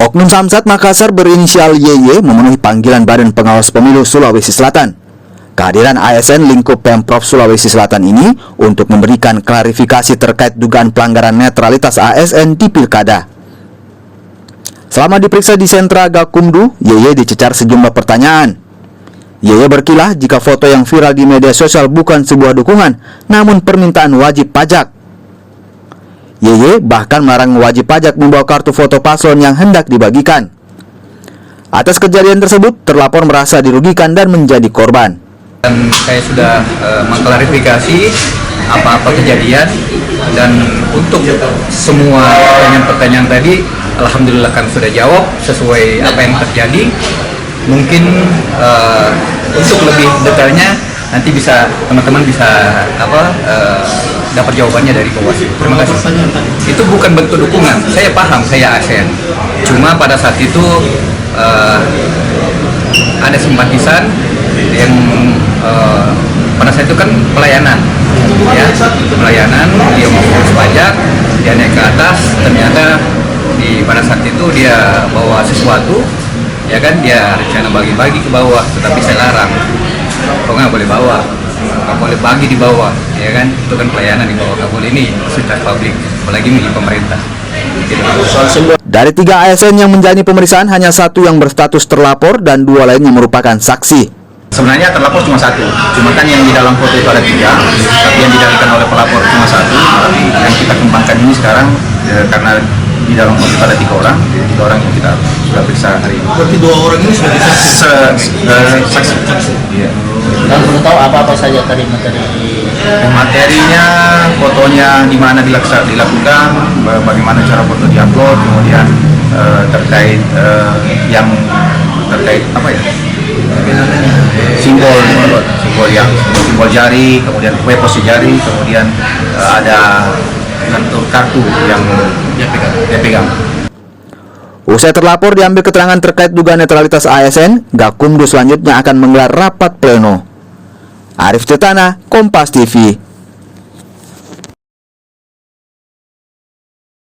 Oknum Samsat Makassar berinisial YY memenuhi panggilan Badan Pengawas Pemilu Sulawesi Selatan. Kehadiran ASN lingkup Pemprov Sulawesi Selatan ini untuk memberikan klarifikasi terkait dugaan pelanggaran netralitas ASN di Pilkada. Selama diperiksa di sentra Gakumdu, YY dicecar sejumlah pertanyaan. YY berkilah jika foto yang viral di media sosial bukan sebuah dukungan, namun permintaan wajib pajak. YY bahkan melarang wajib pajak membawa kartu foto paslon yang hendak dibagikan. Atas kejadian tersebut, terlapor merasa dirugikan dan menjadi korban. Dan saya sudah mengklarifikasi apa-apa kejadian, dan untuk semua pertanyaan-pertanyaan tadi, alhamdulillah kan sudah jawab sesuai apa yang terjadi. Mungkin untuk lebih detailnya nanti bisa teman-teman bisa dapat jawabannya dari Bawaslu. Terima kasih. Itu bukan bentuk dukungan. Saya paham, saya ASN. Cuma pada saat itu ada simpatisan yang pada saat itu kan pelayanan, ya, pelayanan, dia mau urus pajak, dia naik ke atas, ternyata pada saat itu dia bawa sesuatu, ya kan, dia rencana bagi-bagi ke bawah, tetapi saya larang, kok nggak boleh bawa, nggak boleh bagi di bawah, ya kan, itu kan pelayanan di bawah, nggak boleh, ini fasilitas publik, apalagi milik pemerintah. Dari 3 ASN yang menjalani pemeriksaan, hanya 1 yang berstatus terlapor dan 2 lainnya merupakan saksi. Sebenarnya terlapor cuma 1, cuma kan yang di dalam foto itu ada 3, tapi yang didalilkan oleh pelapor cuma 1. Yang kita kembangkan ini sekarang karena di dalam foto itu ada 3 orang, jadi 3 orang yang kita sudah periksa hari ini. Berarti 2 orang ini sudah saksi. Iya. Dan perlu tahu apa-apa saja tadi materinya, fotonya di mana dilakukan, bagaimana cara foto diupload, kemudian terkait yang terkait apa ya? simbol jari, kemudian posisi jari, kemudian ada kartu yang dia pegang. Usai terlapor diambil keterangan terkait dugaan netralitas ASN, Gakumdu selanjutnya akan menggelar rapat pleno. Arif Tetana, Kompas TV.